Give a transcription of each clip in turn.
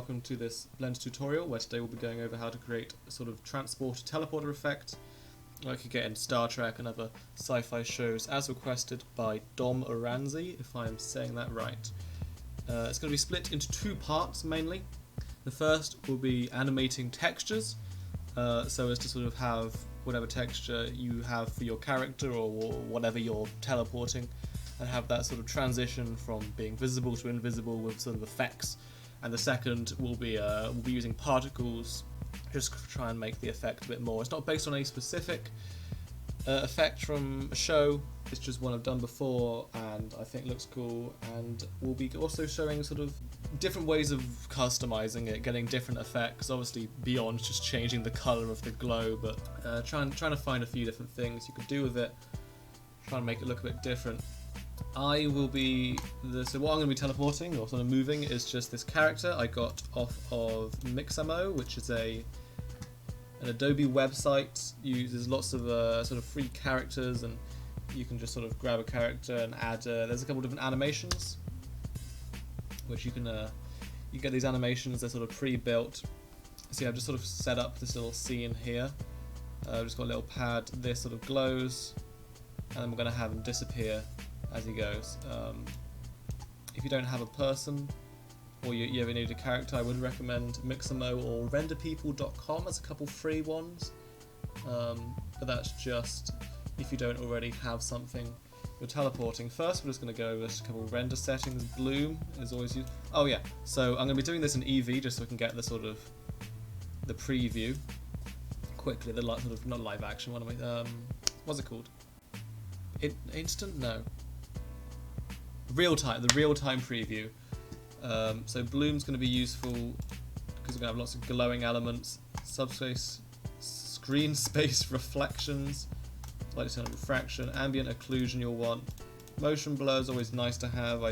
welcome to this Blender tutorial where today we'll be going over how to create a sort of transporter teleporter effect like you get in Star Trek and other sci-fi shows as requested by Dom Oranzi, if I'm saying that right. It's going to be split into two parts mainly. The first will be animating textures, so as to sort of have whatever texture you have for your character or whatever you're teleporting, and have that sort of transition from being visible to invisible with sort of effects. And the second will be using particles just to try and make the effect a bit more. It's not based on any specific effect from a show, it's just one I've done before and I think looks cool, and we'll be also showing sort of different ways of customizing it, getting different effects, obviously beyond just changing the colour of the glow, but trying to find a few different things you could do with it, trying to make it look a bit different. So what I'm going to be teleporting or sort of moving is just this character I got off of Mixamo, which is an Adobe website. Uses lots of sort of free characters, and you can just sort of grab a character and add. There's a couple different animations, which you get these animations. They're sort of pre-built. So yeah, I've just sort of set up this little scene here. I've just got a little pad. This sort of glows, and then we're going to have him disappear as he goes. If you don't have a person or you ever need a character, I would recommend Mixamo or renderpeople.com as a couple free ones, but that's just if you don't already have something you're teleporting. First we're just going to go over just a couple of render settings. Bloom is always used. Oh yeah, so I'm going to be doing this in EV just so we can get the sort of the preview quickly, the sort of not live action, what's it called? Instant? No. The real-time preview. So Bloom's going to be useful because we're going to have lots of glowing elements, subspace, screen space reflections, light to refraction, ambient occlusion you'll want. Motion blur is always nice to have,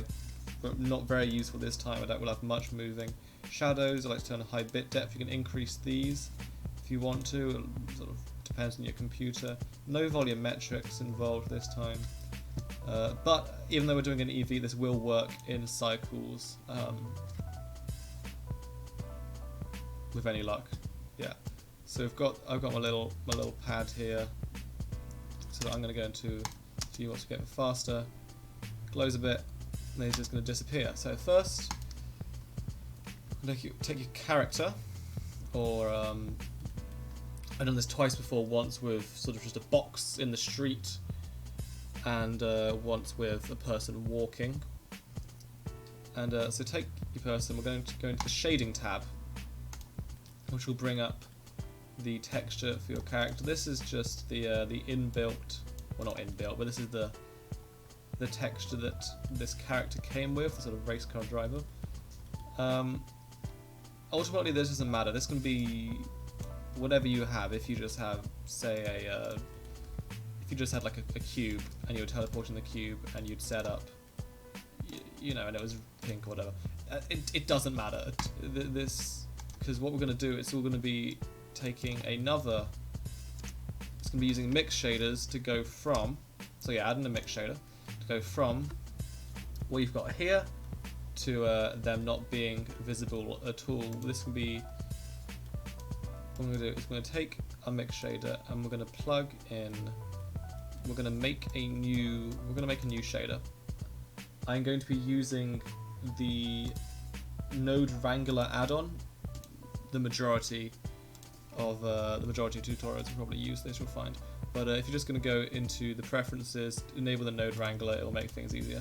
but not very useful this time. I don't will have much moving. Shadows, I like to turn a high bit depth. You can increase these if you want to. It sort of depends on your computer. No volumetrics involved this time. But even though we're doing an EV, this will work in cycles with any luck. Yeah. So I've got my little pad here. So I'm going to go into you want to get faster. Glows a bit, and then he's just going to disappear. So first, take your character, or I've done this twice before. Once with sort of just a box in the street, and once with a person walking. And so take your person, we're going to go into the shading tab, which will bring up the texture for your character. This is just the inbuilt, well not inbuilt, but this is the texture that this character came with, the sort of race car driver. Ultimately this doesn't matter, this can be whatever you have. If you just have, say, if you just had like a cube and you were teleporting the cube and you'd set up, you know, and it was pink or whatever, it doesn't matter. Because what we're going to do, it's all going to be taking it's going to be using mix shaders to go from, so yeah, adding a mix shader to go from what you've got here to them not being visible at all. This will be, what I'm going to do is we're going to take a mix shader and we're going to plug in. We're going to make a new shader. I'm going to be using the Node Wrangler add-on. The majority of tutorials will probably use this, you'll find. But if you're just going to go into the preferences, enable the Node Wrangler, it'll make things easier.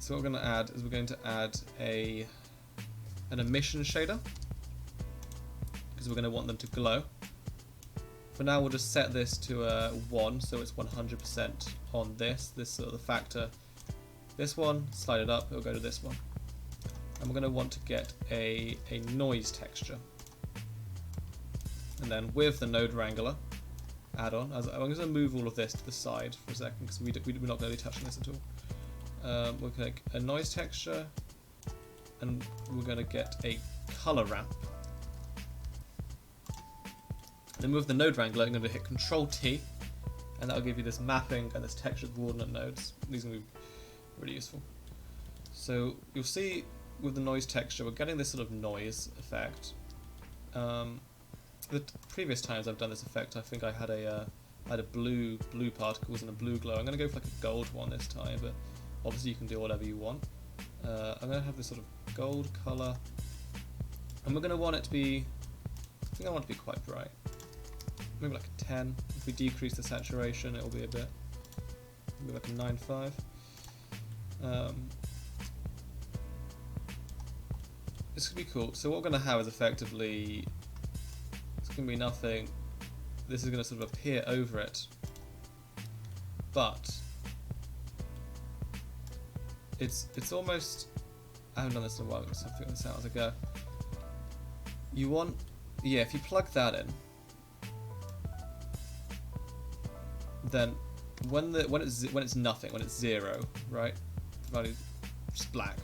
So what we're going to add is we're going to add an emission shader, because we're going to want them to glow. For now we'll just set this to 1, so it's 100% on this sort of the factor. This one, slide it up, it'll go to this one. And we're going to want to get a noise texture. And then with the Node Wrangler add-on, I'm going to move all of this to the side for a second because we're not going to be touching this at all. We'll take a noise texture and we're going to get a color ramp. Then with the Node Wrangler, I'm going to hit Control-T, and that'll give you this mapping and this texture coordinate nodes. These are going to be really useful. So you'll see with the noise texture, we're getting this sort of noise effect. The previous times I've done this effect, I think I had a blue particles and a blue glow. I'm going to go for like a gold one this time, but obviously you can do whatever you want. I'm going to have this sort of gold colour, and we're going to want it to be, I think I want it to be quite bright. Maybe like a 10. If we decrease the saturation, it'll be a bit, maybe like a 9.5. This could be cool. So what we're going to have is effectively, it's going to be nothing. This is going to sort of appear over it, but it's almost, I haven't done this in a while, so I'll figure this out as I go. You want, yeah, if you plug that in, then when it's nothing, when it's 0, right, the value just black,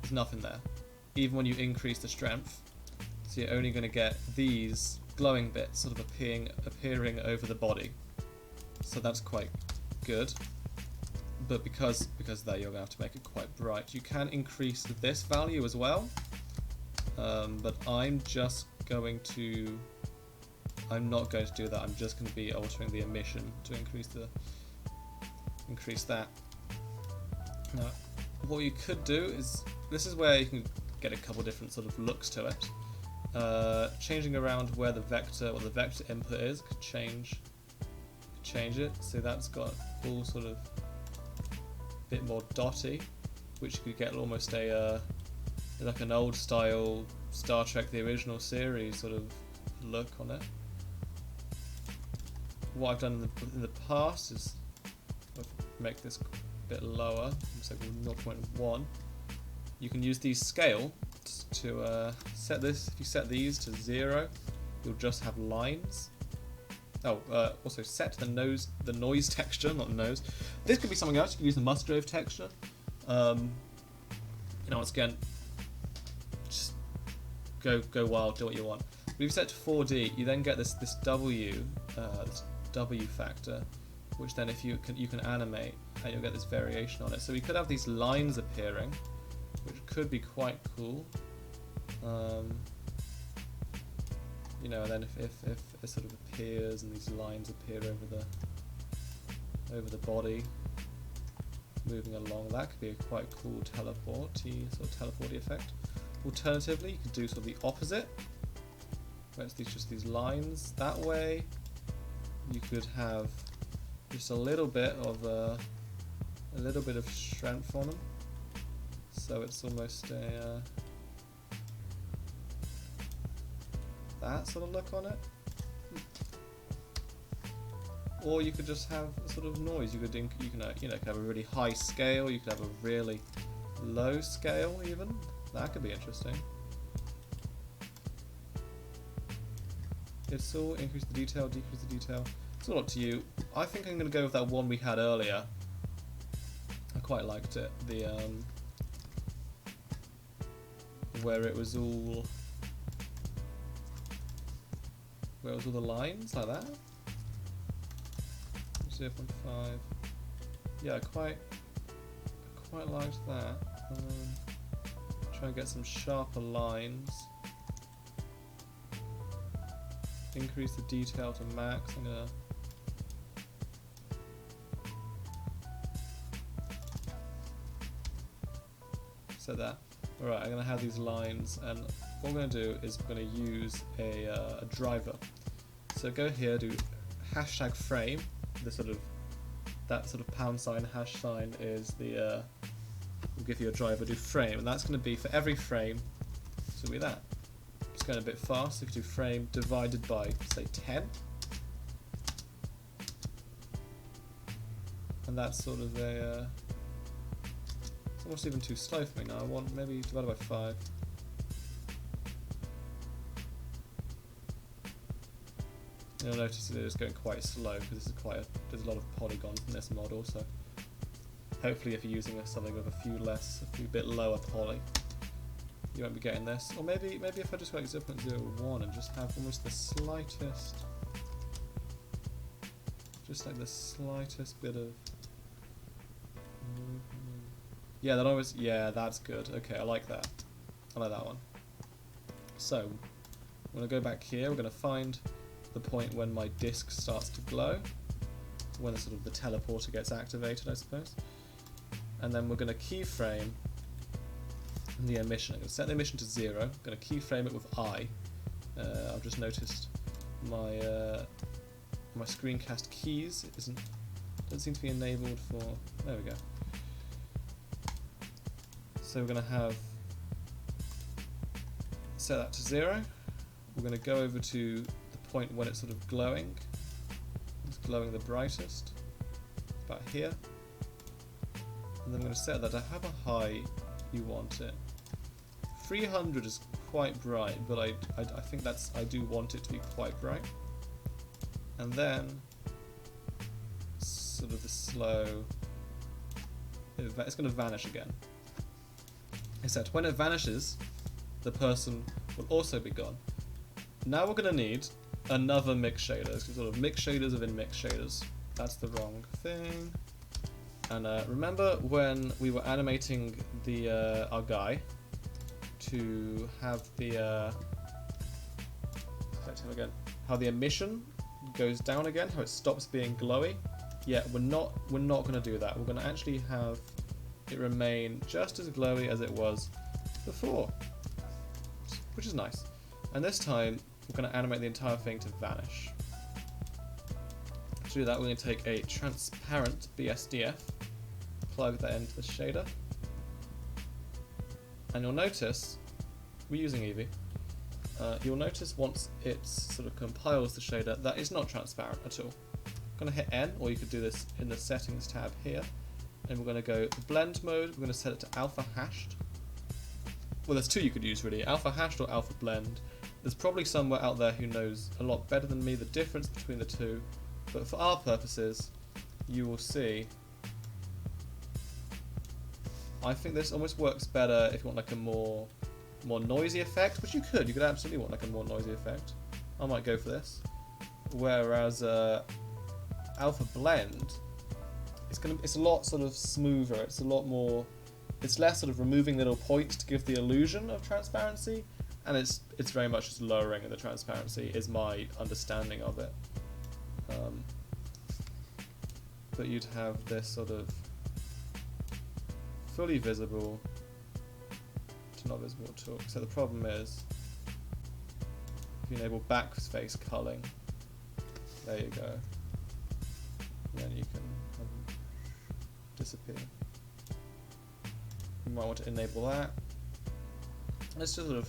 there's nothing there. Even when you increase the strength, so you're only going to get these glowing bits sort of appearing over the body. So that's quite good. But because there, you're going to have to make it quite bright. You can increase this value as well, but I'm not going to do that. I'm just going to be altering the emission to increase that. Now, what you could do is, this is where you can get a couple different sort of looks to it. Changing around where the vector input is could change it. So that's got all sort of bit more dotty, which you could get almost a like an old style Star Trek the original series sort of look on it. What I've done in the past is make this a bit lower, so 0.1. You can use these scale to set this. If you set these to 0, you'll just have lines. Also set the noise texture, not the nose. This could be something else. You can use the Musgrave texture. Once again, just go wild, do what you want. But if you set to 4D, you then get this W factor, which then if you can animate, and you'll get this variation on it. So we could have these lines appearing, which could be quite cool. And then if it sort of appears and these lines appear over the body, moving along, that could be a quite cool teleporty effect. Alternatively, you could do sort of the opposite, where it's just these lines that way. You could have just a little bit of strength on them, so it's almost a that sort of look on it. Or you could just have a sort of noise. You could have a really high scale. You could have a really low scale even. That could be interesting. It's all increase the detail, decrease the detail. It's all up to you. I think I'm going to go with that one we had earlier. I quite liked it. The where it was all the lines like that. 0.5. Yeah, I quite liked that. Try and get some sharper lines. Increase the detail to max. I'm gonna set that. Alright, I'm gonna have these lines, and what we're gonna do is we're gonna use a driver. So go here, do #frame. That sort of pound sign hash sign is the will give you a driver. Do frame, and that's going to be for every frame. So it'll be that. It's going a bit fast. If you do frame divided by say 10, and that's sort of a it's almost even too slow for me now. I want maybe divided by 5. You'll notice it is going quite slow because this is there's a lot of polygons in this model. So hopefully, if you're using something with a few bit lower poly, you won't be getting this. Or maybe if I just go like 0.01 and just have almost the slightest, just like the slightest bit of Yeah, that always. Yeah, that's good. Okay, I like that. I like that one. So, I'm going to go back here. We're going to find the point when my disk starts to glow. When sort of the teleporter gets activated, I suppose. And then we're going to keyframe the emission. I'm going to set the emission to 0. I'm going to keyframe it with I. I've just noticed my my screencast keys don't seem to be enabled for. There we go. So we're going to have set that to 0. We're going to go over to the point when it's sort of glowing. It's glowing the brightest, about here. And then we're going to set that to however high you want it. 300 is quite bright, but I think I do want it to be quite bright. And then sort of the slow. It's going to vanish again. Except when it vanishes, the person will also be gone. Now we're going to need another mix shader. It's sort of mix shaders within mix shaders. That's the wrong thing. And remember when we were animating the our guy to have the how the emission goes down again, how it stops being glowy? Yeah, we're not going to do that. We're going to actually have it remain just as glowy as it was before, which is nice. And this time we're going to animate the entire thing to vanish. To do that, we're going to take a transparent BSDF, plug that into the shader, and you'll notice we're using Eevee. You'll notice once it sort of compiles the shader that it's not transparent at all. I'm going to hit N, or you could do this in the settings tab here, and we're going to go blend mode. We're going to set it to alpha hashed. Well, there's two you could use really, alpha hashed or alpha blend. There's probably somewhere out there who knows a lot better than me the difference between the two, but for our purposes, you will see. I think this almost works better if you want like a more noisy effect, which you could absolutely want like a more noisy effect. I might go for this. Whereas alpha blend, it's a lot sort of smoother. It's a lot more. It's less sort of removing little points to give the illusion of transparency, and it's very much just lowering the transparency. Is my understanding of it. But you'd have this sort of fully visible to not visible at all. So the problem is, if you enable backface culling, there you go. Then you can have them disappear. You might want to enable that. Let's just sort of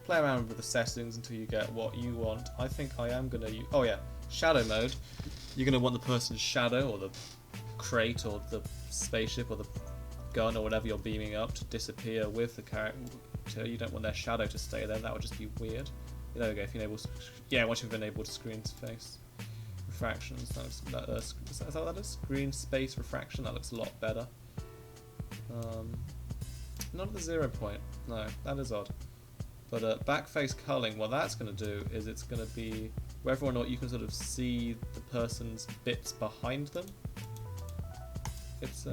play around with the settings until you get what you want. I think I am going to use, oh yeah, shadow mode. You're going to want the person's shadow or the crate or the spaceship or the gun or whatever you're beaming up to disappear with the character. You don't want their shadow to stay there. That would just be weird. There we go. If you enable, yeah, once you've enabled screen space refractions, is that what that is? Screen space refraction. That looks a lot better. Not at the 0 point. No, that is odd. But backface culling, what that's going to do is it's going to be whether or not you can sort of see the person's bits behind them. It's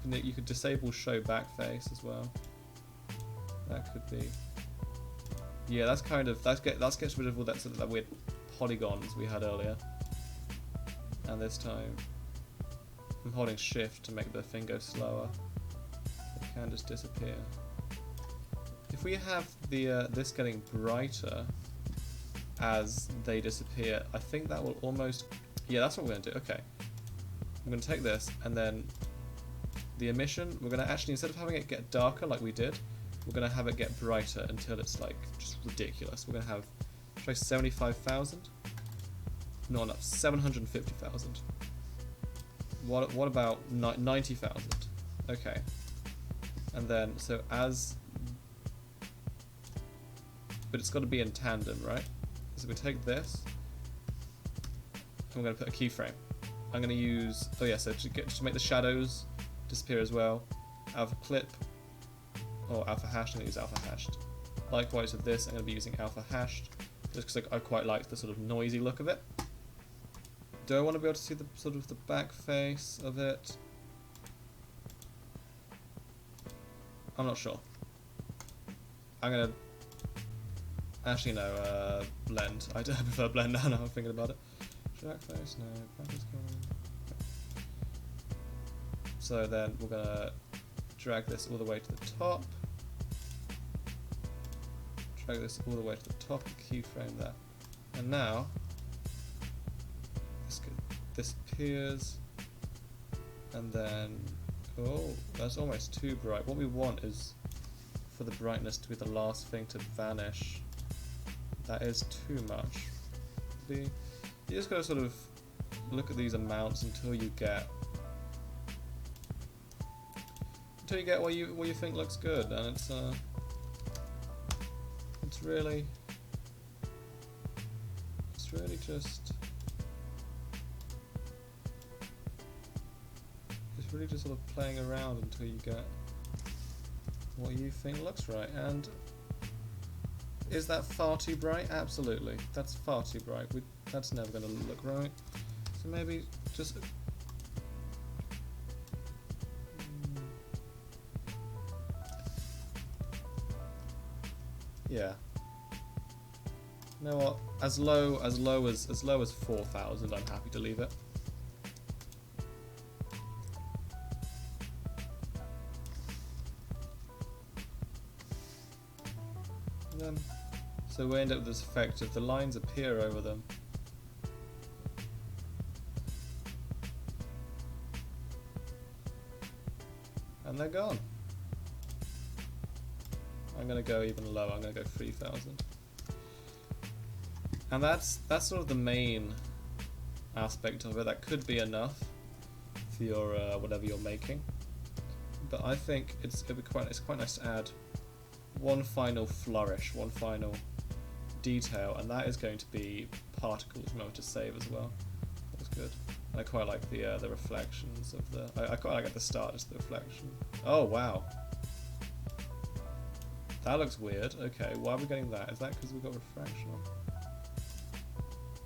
you could disable show backface as well. That could be. Yeah, that's kind of that gets rid of all that sort of that weird polygons we had earlier. And this time, I'm holding shift to make the thing go slower. It can just disappear. If we have the this getting brighter as they disappear, I think that will almost. Yeah, that's what we're going to do. Okay, I'm going to take this and then the emission. We're going to actually, instead of having it get darker like we did, we're going to have it get brighter until it's like just ridiculous. We're going to have try 75,000. No, not 750,000. What about 90,000? Okay, and then so as. But it's got to be in tandem, right? So we take this, and we're going to put a keyframe. I'm going to use, oh yeah, so to make the shadows disappear as well, alpha clip, or alpha hashed, I'm going to use alpha hashed. Likewise with this, I'm going to be using alpha hashed, just because I quite like the sort of noisy look of it. Do I want to be able to see the sort of the back face of it? I'm not sure. I'm gonna... Actually, no, blend. I prefer blend now, I'm thinking about it. Drag face, no. So then we're gonna drag this all the way to the top. Drag this all the way to the top and keyframe that. And now, this appears, and then, oh, that's almost too bright. What we want is for the brightness to be the last thing to vanish. That is too much. You just gotta sort of look at these amounts until you get what you think looks good, and it's really just sort of playing around until you get what you think looks right. And is that far too bright? Absolutely, that's far too bright. That's never going to look right. So maybe just yeah. You know what? As low as 4,000, I'm happy to leave it. And then, so we end up with this effect of the lines appear over them. And they're gone. I'm going to go even lower, I'm going to go 3,000. And that's sort of the main aspect of it. That could be enough for your whatever you're making. But I think it's quite nice to add one final flourish, one final detail, and that is going to be particles. Remember to save as well. That's good. And I quite like the reflections of the. I quite like at the start just the reflection. Oh wow. That looks weird. Okay, why are we getting that? Is that because we've got refraction on?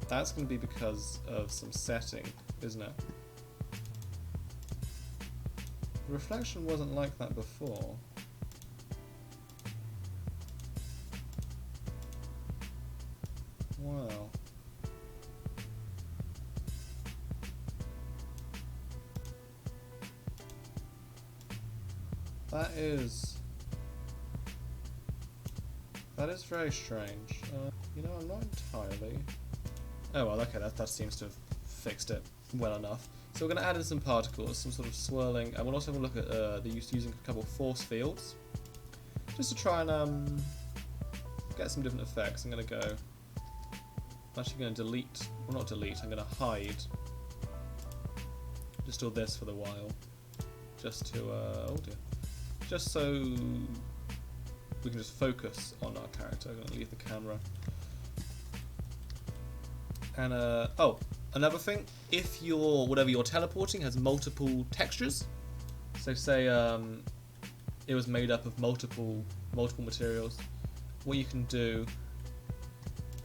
That's going to be because of some setting, isn't it? The reflection wasn't like that before. Wow. That is very strange. You know, I'm not entirely... Oh well, okay, that seems to have fixed it well enough. So we're going to add in some particles, some sort of swirling, and we'll also have a look at the using a couple of force fields, just to try and get some different effects. I'm going to go... I'm actually going to delete, well not delete, I'm going to hide just all this for the while, just to, oh dear, just so we can just focus on our character. I'm going to leave the camera. And oh, another thing, if whatever you're teleporting has multiple textures, so say it was made up of multiple materials, what you can do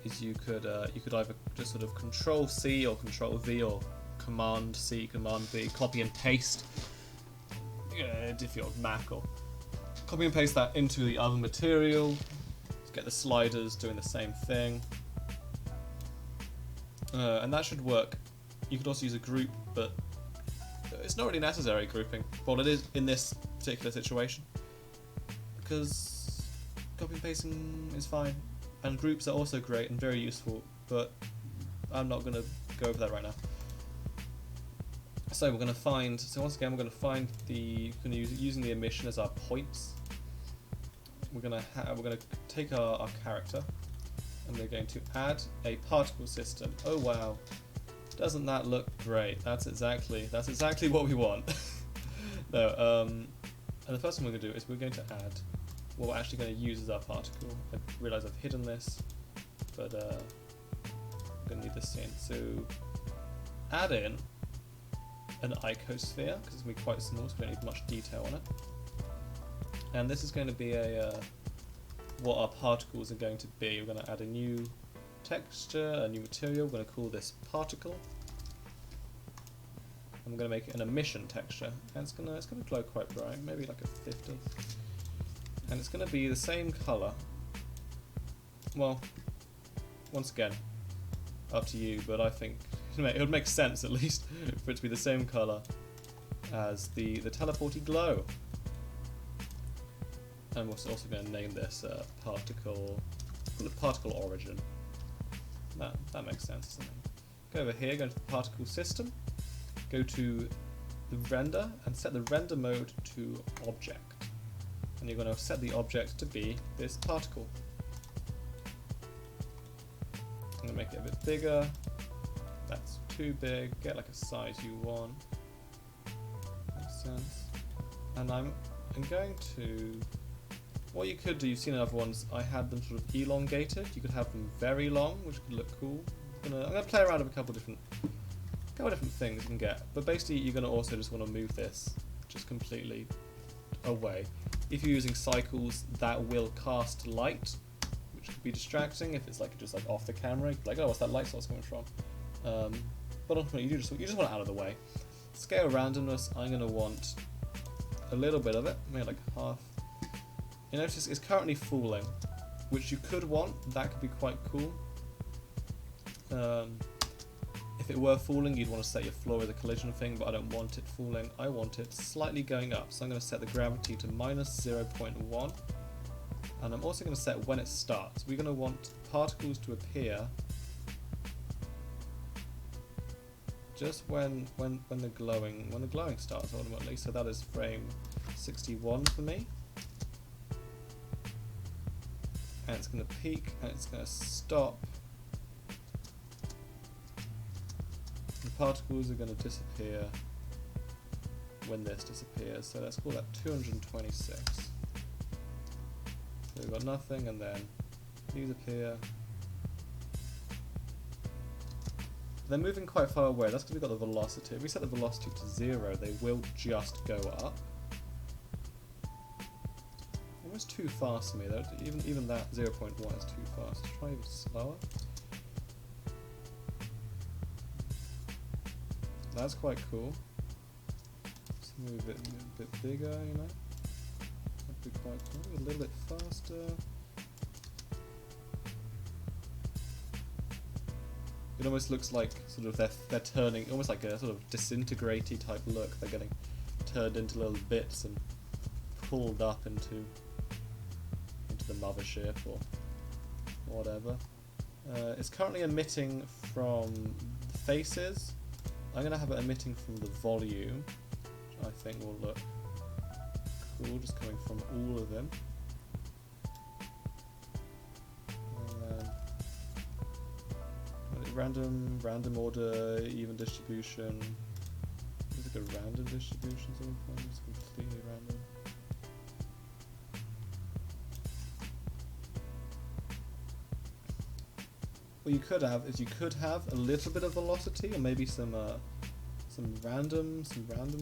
is you could either just sort of Control C or Control V or Command C, Command V, copy and paste, if you're Mac, or copy and paste that into the other material. Just get the sliders doing the same thing. And that should work. You could also use a group, but it's not really necessary grouping. Well, it is in this particular situation, because copy and pasting is fine, and groups are also great and very useful, but I'm not going to go over that right now. So we're going to find, once again we're going to find using the emission as our points. We're going to take our character, and we're going to add a particle system. Oh wow, doesn't that look great? That's exactly what we want. No, and the first thing we're going to do is we're going to add what we're actually going to use as our particle. I realise I've hidden this, but I'm going to need this in. So add in an icosphere, because it's going to be quite small, so we don't need much detail on it. And this is going to be what our particles are going to be. We're going to add a new texture, a new material. We're going to call this particle. I'm going to make it an emission texture, and it's going to glow quite bright, maybe like a 50. and it's going to be the same colour. Well, once again, up to you, but I think it would make sense at least for it to be the same colour as the teleporty glow. And we're also going to name this particle origin. That makes sense, doesn't it? Go over here, go to the particle system, go to the render, and set the render mode to object. And you're going to set the object to be this particle. I'm going to make it a bit bigger. That's too big. Get like a size you want. Makes sense. And I'm going to... What you could do, you've seen in other ones, I had them sort of elongated. You could have them very long, which could look cool. I'm gonna play around with a couple different things you can get. But basically, you're gonna also just want to move this just completely away. If you're using cycles, that will cast light, which could be distracting if it's like just like off the camera. You're like, oh, what's that light source coming from? But ultimately, you just want it out of the way. Scale randomness, I'm gonna want a little bit of it, maybe like half. You notice it's currently falling, which you could want. That could be quite cool. If it were falling, you'd want to set your floor as a collision thing, but I don't want it falling. I want it slightly going up. So I'm going to set the gravity to -0.1. And I'm also going to set when it starts. We're going to want particles to appear just when the glowing starts ultimately. So that is frame 61 for me. And it's going to peak and it's going to stop. The particles are going to disappear when this disappears, so let's call that 226. So we've got nothing, and then these appear. They're moving quite far away, that's because we've got the velocity. If we set the velocity to 0, they will just go up. Almost too fast for me, though. Even that 0.1 is too fast. Let's try even slower. That's quite cool. Let's move it a bit bigger, you know. That'd be quite cool. A little bit faster. It almost looks like sort of they're turning, almost like a sort of disintegrating type look. They're getting turned into little bits and pulled up into the mothership or whatever. It's currently emitting from the faces. I'm going to have it emitting from the volume, which I think will look cool, just coming from all of them. Random order, even distribution. There's like a random distribution something, it's completely random. What you could have is a little bit of velocity, or maybe some random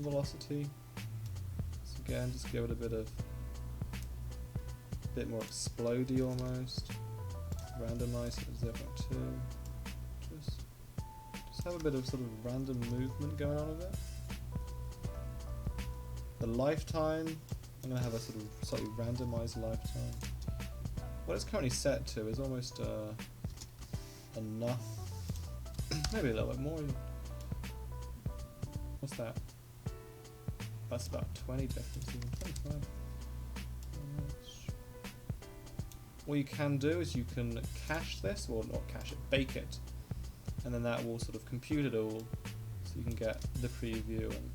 velocity. So again, just give it a bit more explodey almost. Randomize it at 0.2. Just have a bit of sort of random movement going on with it. The lifetime, I'm gonna have a sort of slightly randomized lifetime. What it's currently set to is almost enough. Maybe a little bit more. What's that? That's about 20 difference, even 25. What you can do is you can cache this, or not cache it, bake it, and then that will sort of compute it all, so you can get the preview. And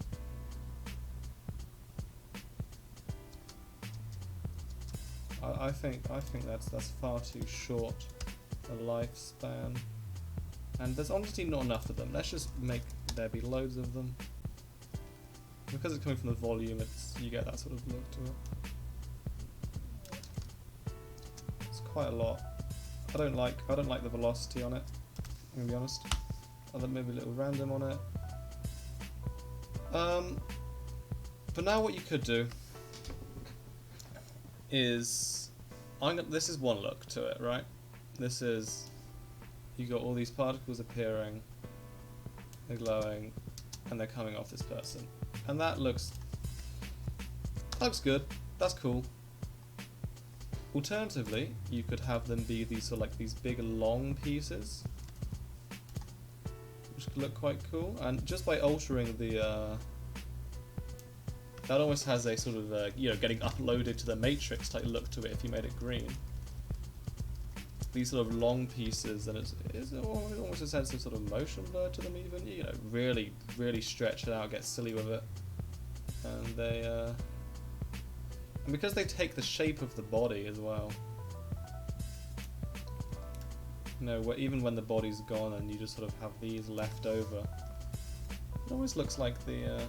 I think that's far too short a lifespan, and there's honestly not enough of them. Let's just make there be loads of them. Because it's coming from the volume, you get that sort of look to it. It's quite a lot. I don't like the velocity on it, I'm gonna be honest. I'll maybe a little random on it. But now what you could do is this is one look to it, right? This is, you got all these particles appearing, they're glowing, and they're coming off this person. And that looks good, that's cool. Alternatively, you could have them be these sort of like these big long pieces, which could look quite cool. And just by altering the that almost has a sort of you know, getting uploaded to the matrix type look to it if you made it green. These sort of long pieces, and it's almost a sense of sort of motion blur to them even, you know, really stretch it out, get silly with it. And they and because they take the shape of the body as well, you know, even when the body's gone and you just sort of have these left over, it always looks like the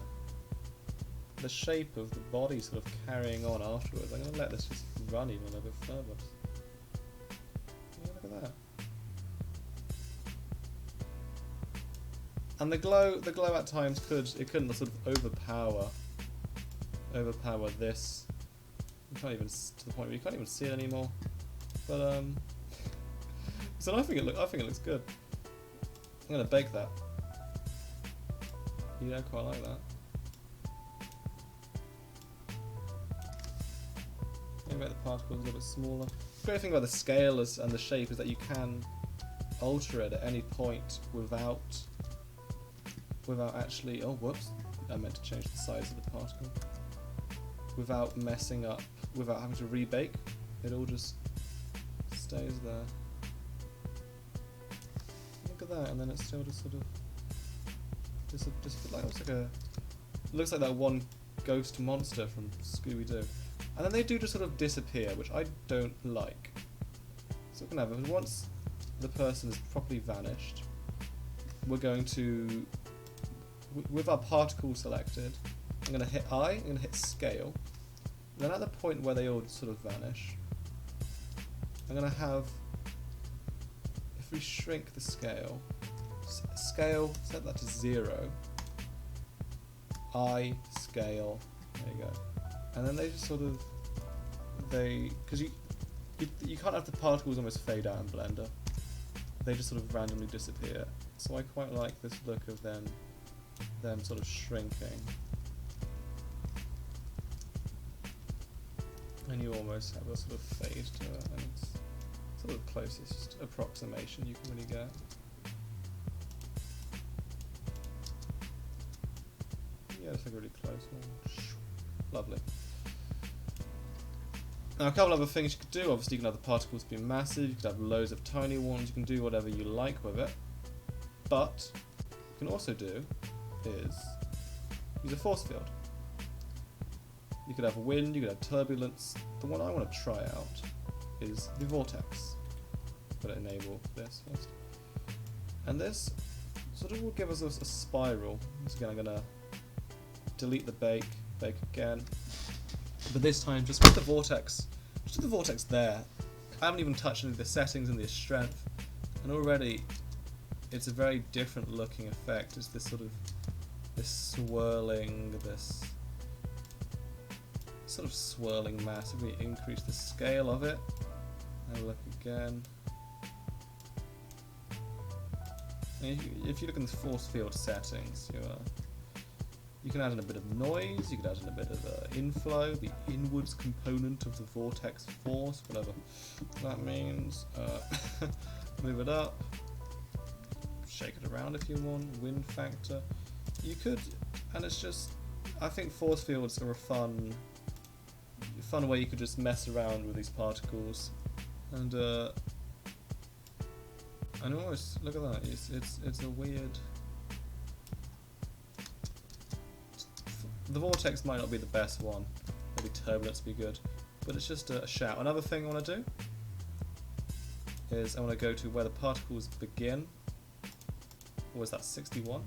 shape of the body sort of carrying on afterwards. I'm going to let this just run even a little bit further. Yeah, look at that. And the glow at times couldn't sort of overpower this. You can't even, to the point where you can't even see it anymore. But so I think it looks good. I'm gonna bake that. Yeah, I quite like that. Maybe make the particles a little bit smaller. The great thing about the scale and the shape is that you can alter it at any point without actually. Oh, whoops! I meant to change the size of the particle. Without messing up, without having to rebake, it all just stays there. Look at that, and then it's still just sort of just like looks like that one ghost monster from Scooby-Doo. And then they do just sort of disappear, which I don't like. So what can happen is once the person is properly vanished, we're going to, with our particle selected, I'm going to hit I, I'm going to hit scale. Then at the point where they all sort of vanish, I'm going to have, if we shrink the scale, set that to 0, I, scale, there you go. And then they just sort of, because you can't have the particles almost fade out in Blender. They just sort of randomly disappear. So I quite like this look of them sort of shrinking. And you almost have a sort of fade to it, and it's sort of the closest approximation you can really get. Yeah, it's like a really close one. Lovely. Now a couple other things you could do, obviously you can have the particles be massive, you could have loads of tiny ones, you can do whatever you like with it. But, what you can also do is use a force field. You could have wind, you could have turbulence. The one I want to try out is the vortex. Got to enable this first. And this sort of will give us a spiral. Once again, I'm going to delete the bake again. But this time, just with the vortex there. I haven't even touched any of the settings and the strength, and already it's a very different looking effect. It's this sort of swirling mass. If we increase the scale of it, and look again. And if you look in the force field settings, you can add in a bit of noise, you can add in a bit of inflow, the inwards component of the vortex force, whatever that means. Move it up, shake it around if you want, wind factor. You could, and it's just, I think force fields are a fun way you could just mess around with these particles, and almost, look at that, it's a weird. The vortex might not be the best one, maybe turbulence would be good, but it's just a shout. Another thing I want to do is I want to go to where the particles begin. Or was that 61?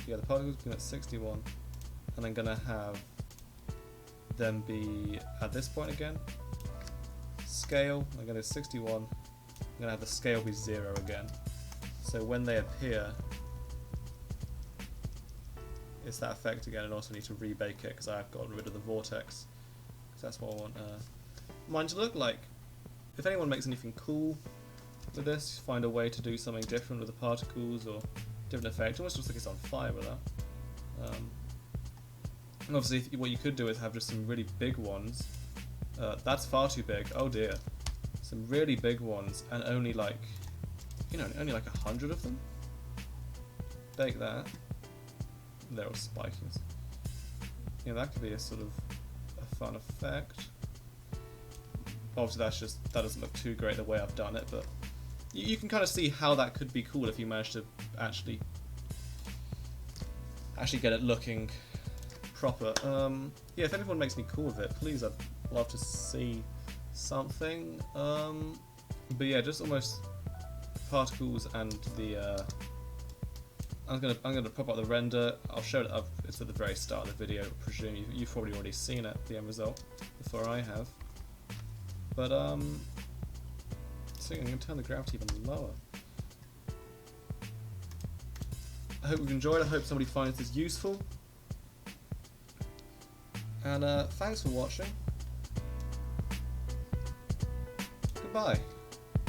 Yeah, the particles begin at 61, and I'm going to have them be at this point again. Scale, I'm going to 61, I'm going to have the scale be 0 again. So when they appear, it's that effect again, and also need to rebake it because I've gotten rid of the vortex, because that's what I want mine to look like. If anyone makes anything cool with this, find a way to do something different with the particles or different effect. It almost looks like it's on fire with that. And obviously what you could do is have just some really big ones That's far too big. Oh dear. Some really big ones, and only like, you know, only like 100 of them. Bake that. They're all spiking. Yeah, that could be a sort of a fun effect. Obviously, that doesn't look too great the way I've done it, but you can kind of see how that could be cool if you manage to actually get it looking proper. Yeah, if anyone makes me cool with it, please, I'd love to see something. But yeah, just almost particles and the. I'm gonna pop up the render. I'll show it up. It's at the very start of the video. I presume you've probably already seen it, the end result, before I have. But so I'm gonna turn the gravity even lower. I hope you've enjoyed. I hope somebody finds this useful. And thanks for watching. Goodbye.